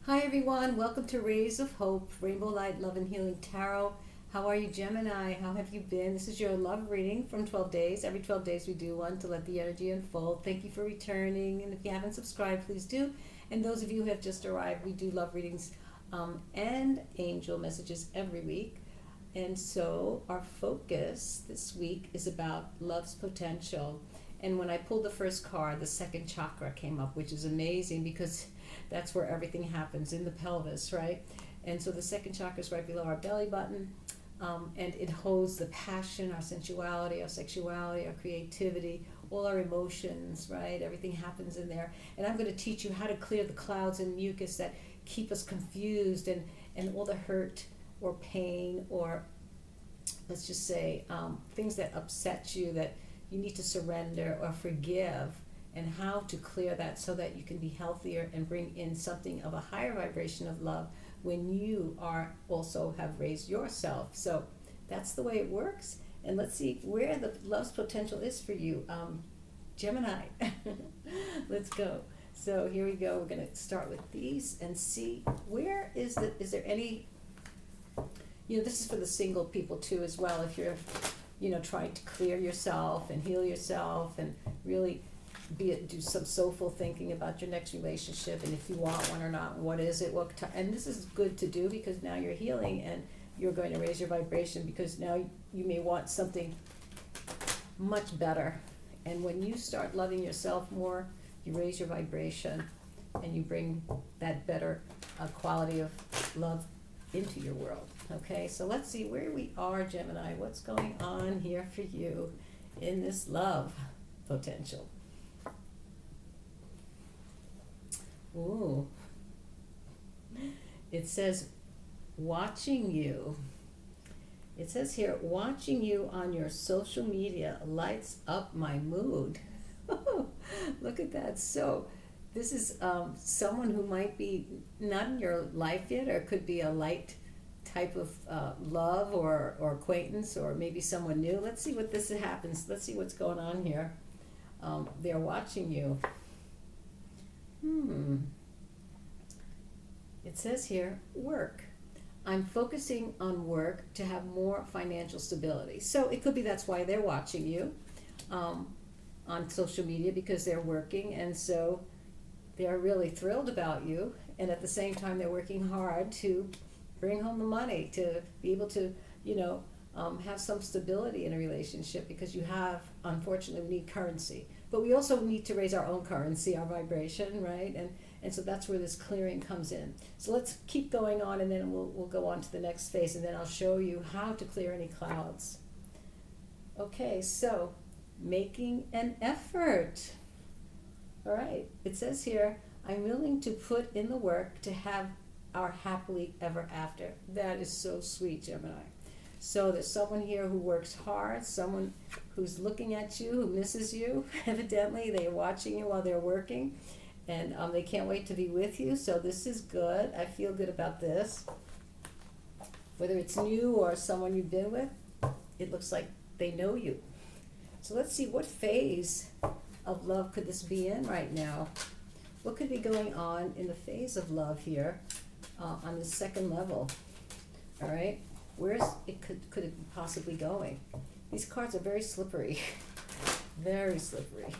Hi everyone, welcome to Rays of Hope, Rainbow Light, Love and Healing Tarot. How are you, Gemini? How have you been? This is your love reading from 12 days. Every 12 days we do one to let the energy unfold. Thank you for returning, and if you haven't subscribed, please do. And those of you who have just arrived, we do love readings and angel messages every week. And so our focus this week is about love's potential. And when I pulled the first card, the second chakra came up, which is amazing because that's where everything happens, in the pelvis, right? And so the second chakra is right below our belly button, and it holds the passion, our sensuality, our sexuality, our creativity, all our emotions, right? Everything happens in there. And I'm going to teach you how to clear the clouds and mucus that keep us confused, and all the hurt or pain, or let's just say things that upset you that you need to surrender or forgive, and how to clear that so that you can be healthier and bring in something of a higher vibration of love when you are also have raised yourself. So that's the way it works. And let's see where the love's potential is for you, Gemini. Let's go. So here we go. We're going to start with these and see where is there any, this is for the single people too as well. If you're trying to clear yourself and heal yourself and really do some soulful thinking about your next relationship, and if you want one or not, what is it, and this is good to do because now you're healing and you're going to raise your vibration, because now you may want something much better. And when you start loving yourself more, you raise your vibration and you bring that better quality of love into your world. Okay, so let's see where we are, Gemini. What's going on here for you in this love potential? Ooh. It says, watching you. It says here, watching you on your social media lights up my mood. Look at that. So this is someone who might be not in your life yet, or could be a light type of love or acquaintance, or maybe someone new. Let's see what this happens. Let's see what's going on here. They're watching you. It says here, work. I'm focusing on work to have more financial stability. So it could be that's why they're watching you on social media, because they're working, and so they're really thrilled about you, and at the same time they're working hard to bring home the money to be able to have some stability in a relationship, because you have, unfortunately, we need currency, but we also need to raise our own currency, our vibration, right? And so that's where this clearing comes in. So let's keep going on, and then we'll go on to the next phase, and then I'll show you how to clear any clouds. Okay, so making an effort. All right, it says here, I'm willing to put in the work to have our happily ever after. That is so sweet, Gemini. So there's someone here who works hard, someone who's looking at you, who misses you. Evidently, they're watching you while they're working, and they can't wait to be with you. So this is good. I feel good about this. Whether it's new or someone you've been with, it looks like they know you. So let's see, what phase of love could this be in right now? What could be going on in the phase of love here on the second level? All right, where's it could it be possibly going? These cards are very slippery, very slippery.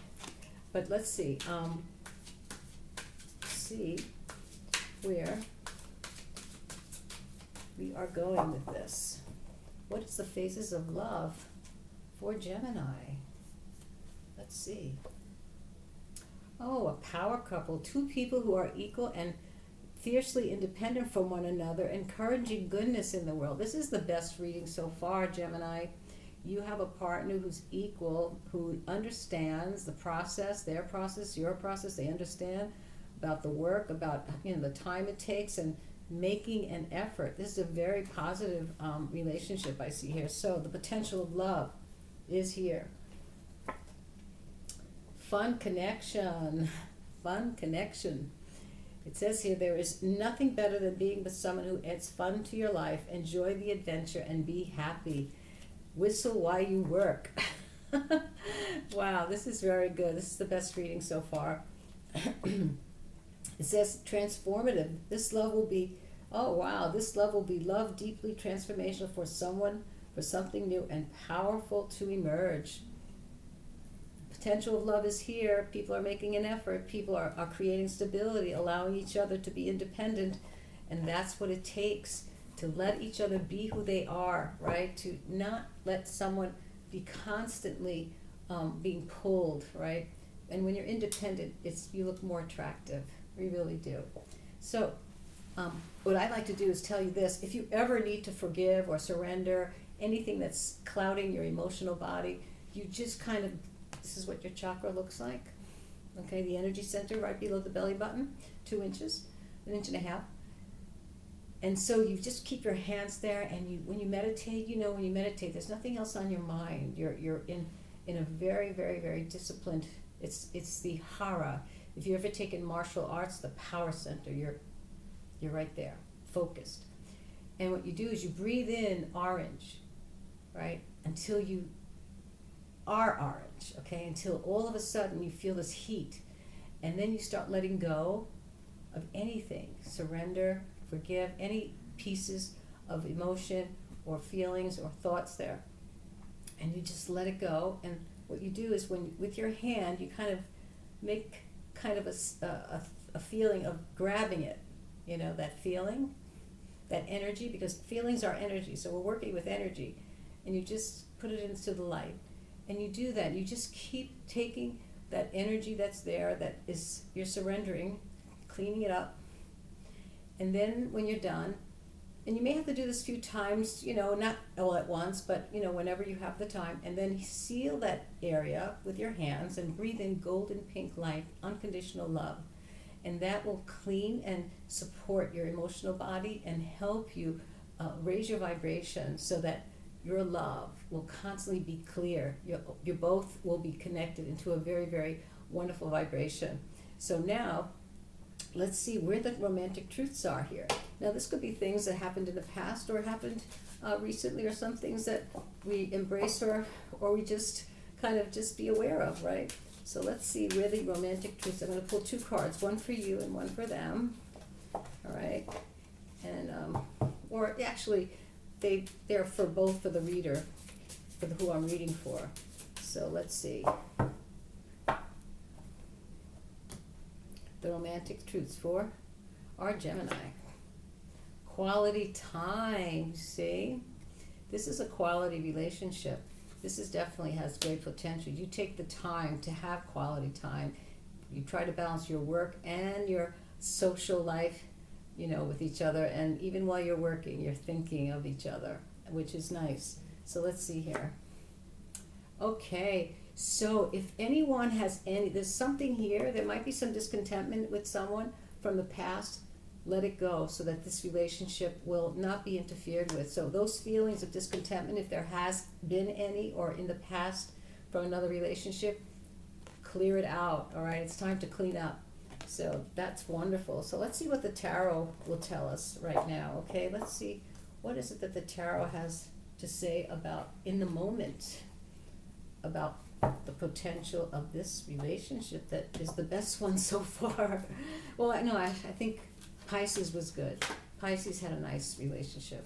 But let's see where we are going with this. What is the phases of love for Gemini? Let's see. Oh, a power couple, two people who are equal and fiercely independent from one another, encouraging goodness in the world. This is the best reading so far, Gemini. You have a partner who's equal, who understands the process, their process, your process. They understand about the work, about the time it takes, and making an effort. This is a very positive relationship I see here. So the potential of love is here. Fun connection. Fun connection. It says here, there is nothing better than being with someone who adds fun to your life. Enjoy the adventure and be happy. Whistle while you work. Wow, this is very good. This is the best reading so far. It says transformative. This love will be, oh wow, this love will be love deeply transformational for someone, for something new and powerful to emerge. Potential of love is here. People are making an effort. People are creating stability, allowing each other to be independent. And that's what it takes, to let each other be who they are, right? To not let someone be constantly being pulled, right? And when you're independent, you look more attractive. You really do. So what I like to do is tell you this. If you ever need to forgive or surrender anything that's clouding your emotional body, you just kind of, this is what your chakra looks like. Okay, the energy center right below the belly button, 2 inches, 1.5 inches. And so you just keep your hands there, and when you meditate, when you meditate, there's nothing else on your mind. You're in a very, very, very disciplined, it's the hara. If you've ever taken martial arts, the power center, you're right there, focused. And what you do is you breathe in orange, right, until you are orange, okay, until all of a sudden you feel this heat. And then you start letting go of anything, surrender, forgive, any pieces of emotion or feelings or thoughts there. And you just let it go. And what you do is with your hand, you kind of make kind of a feeling of grabbing it, that feeling, that energy, because feelings are energy. So we're working with energy. And you just put it into the light. And you do that. You just keep taking that energy that's there, you're surrendering, cleaning it up. And then when you're done, and you may have to do this a few times, not all at once, but whenever you have the time, and then seal that area with your hands and breathe in golden pink light, unconditional love. And that will clean and support your emotional body and help you raise your vibration so that your love will constantly be clear. You both will be connected into a very, very wonderful vibration. So now, let's see where the romantic truths are here. Now, this could be things that happened in the past or happened recently, or some things that we embrace or we just kind of just be aware of, right? So let's see where the romantic truths. I'm going to pull 2 cards, one for you and one for them. All right, and or actually, they're for both for the reader, for who I'm reading for. So let's see. The romantic truths for our Gemini. Quality time, see? This is a quality relationship. This definitely has great potential. You take the time to have quality time. You try to balance your work and your social life, with each other. And even while you're working, you're thinking of each other, which is nice. So let's see here. Okay. So if anyone has there's something here, there might be some discontentment with someone from the past, let it go so that this relationship will not be interfered with. So those feelings of discontentment, if there has been any or in the past from another relationship, clear it out, all right? It's time to clean up. So that's wonderful. So let's see what the tarot will tell us right now, okay? Let's see, what is it that the tarot has to say about, in the moment, about the potential of this relationship that is the best one so far. Well, I think Pisces was good. Pisces had a nice relationship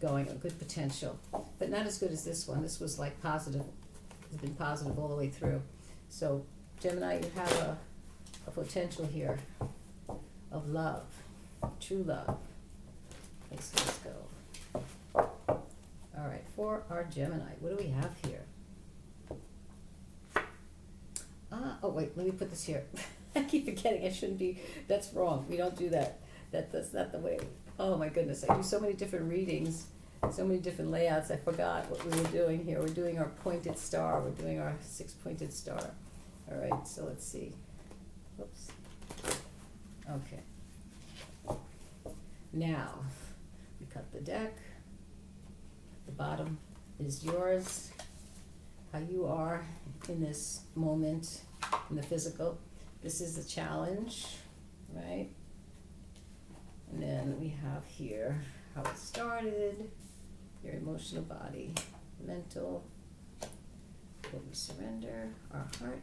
going, a good potential, but not as good as this one. This was like positive. It's been positive all the way through. So Gemini, you have a potential here of love, true love. Let's go. All right, for our Gemini, what do we have here? Oh wait, let me put this here. I keep forgetting, I shouldn't be, that's wrong. We don't do that. That's not the way. Oh my goodness, I do so many different readings, so many different layouts. I forgot what we were doing here. We're doing our pointed star. We're doing our 6-pointed star. All right, so let's see. Whoops. Okay. Now, we cut the deck. The bottom is yours. How you are in this moment, in the physical. This is the challenge, right? And then we have here how it started, your emotional body, mental, what we surrender, our heart,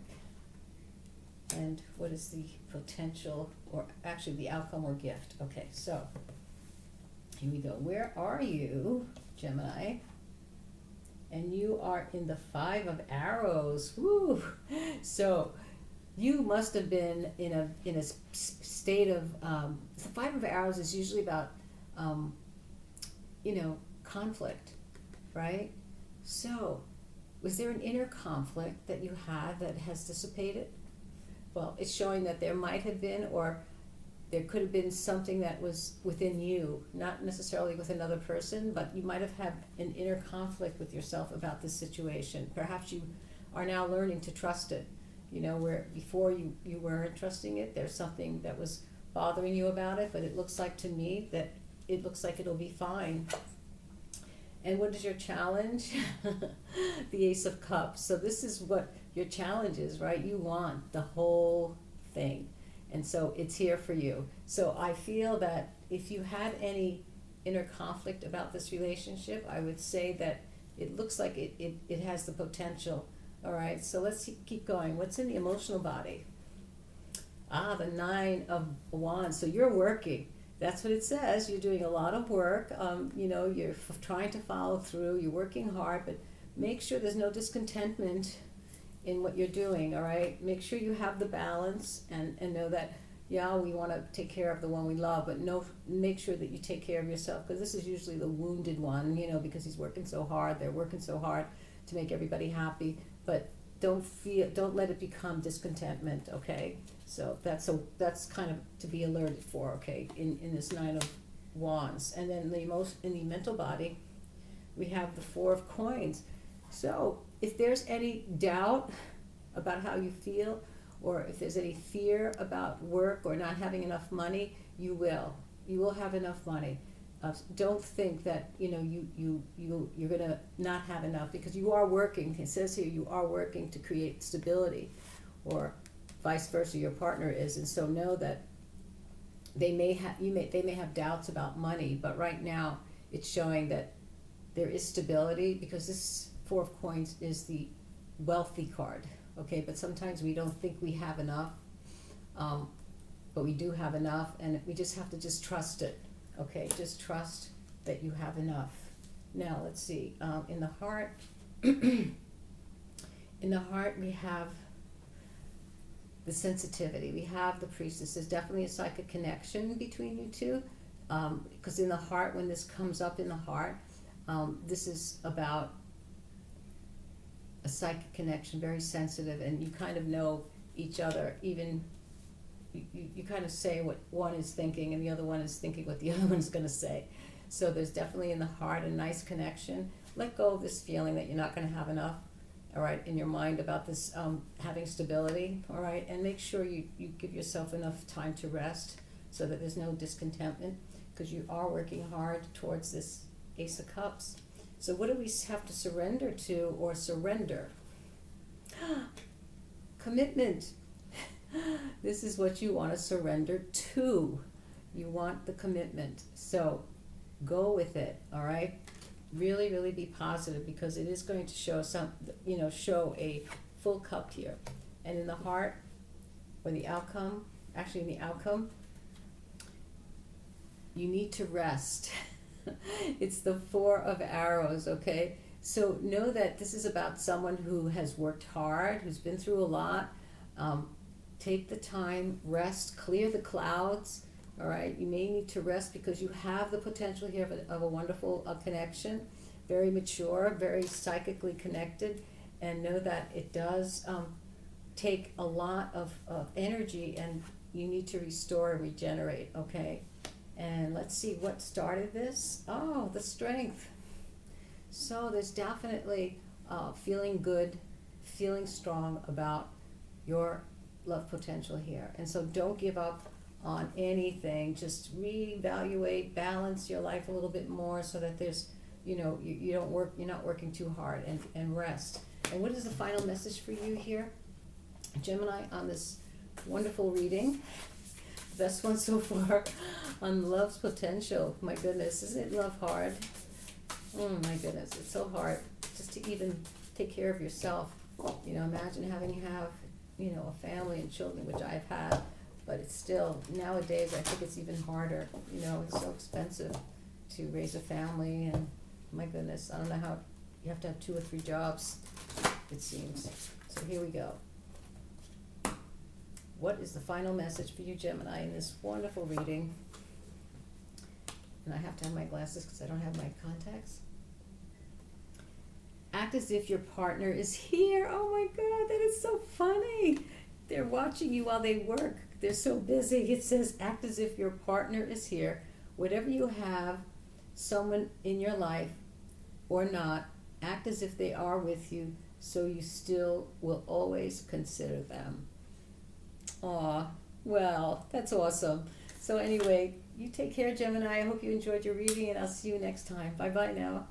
And what is the potential, or actually the outcome or gift? Okay, so here we go. Where are you, Gemini? And you are in the Five of Arrows. Woo! So you must have been in a state of the Five of Arrows is usually about conflict, right? So was there an inner conflict that you had that has dissipated? Well, it's showing that there might have been, or there could have been something that was within you, not necessarily with another person, but you might have had an inner conflict with yourself about this situation. Perhaps you are now learning to trust it, where before you weren't trusting it. There's something that was bothering you about it, but it looks like to me that it looks like it'll be fine. And what is your challenge? The Ace of Cups. So this is what your challenge is, right? You want the whole thing. And so it's here for you. So I feel that if you had any inner conflict about this relationship, I would say that it looks like it has the potential. All right, so let's keep going. What's in the emotional body? The Nine of Wands. So you're working. That's what it says. You're doing a lot of work. You're trying to follow through. You're working hard, but make sure there's no discontentment in what you're doing, all right? Make sure you have the balance and know that, yeah, we want to take care of the one we love, but make sure that you take care of yourself, because this is usually the wounded one, because he's working so hard. They're working so hard to make everybody happy, but don't let it become discontentment, okay? So that's kind of to be alerted for, okay, in this Nine of Wands. And then in the mental body, we have the Four of Coins. So if there's any doubt about how you feel, or if there's any fear about work or not having enough money, you will have enough money. Don't think that you're gonna not have enough, because you are working. It says here you are working to create stability, or vice versa, your partner is. And so know that they may have doubts about money, but right now it's showing that there is stability, because this Four of Coins is the wealthy card, okay? But sometimes we don't think we have enough, but we do have enough, and we just have to trust it, okay? Just trust that you have enough. Now let's see. In the heart, we have the sensitivity. We have the Priestess. There's definitely a psychic connection between you two, because in the heart, when this comes up in the heart, this is about a psychic connection, very sensitive, and you kind of know each other. Even you kind of say what one is thinking, and the other one is thinking what the other one's going to say. So there's definitely in the heart a nice connection. Let go of this feeling that you're not going to have enough, all right, in your mind about this having stability, all right, and make sure you give yourself enough time to rest so that there's no discontentment, because you are working hard towards this Ace of Cups. So what do we have to surrender to, or surrender? Commitment. This is what you want to surrender to. You want the commitment. So go with it, all right? Really, really be positive, because it is going to show show a full cup here. And in the heart, or the outcome, actually in the outcome, you need to rest. It's the Four of Arrows, okay? So know that this is about someone who has worked hard, who's been through a lot. Take the time, rest, clear the clouds, all right? You may need to rest, because you have the potential here of a wonderful connection, very mature, very psychically connected, and know that it does take a lot of energy, and you need to restore and regenerate, okay? And let's see what started this. Oh, the Strength. So there's definitely feeling good, feeling strong about your love potential here. And so don't give up on anything. Just reevaluate, balance your life a little bit more, so that there's, you're not working too hard, and rest. And what is the final message for you here, Gemini, on this wonderful reading? Best one so far on love's potential. My goodness, isn't it love hard? Oh my goodness, it's so hard just to even take care of yourself. Imagine having a family and children, which I've had, but it's still, nowadays, I think it's even harder. It's so expensive to raise a family, and my goodness, I don't know how, you have to have 2 or 3 jobs, it seems. So here we go. What is the final message for you, Gemini, in this wonderful reading? And I have to have my glasses because I don't have my contacts. Act as if your partner is here. Oh my God, that is so funny. They're watching you while they work. They're so busy. It says, act as if your partner is here. Whatever you have, someone in your life or not, act as if they are with you, so you still will always consider them. Aw, well, that's awesome. So anyway, you take care, Gemini. I hope you enjoyed your reading, and I'll see you next time. Bye-bye now.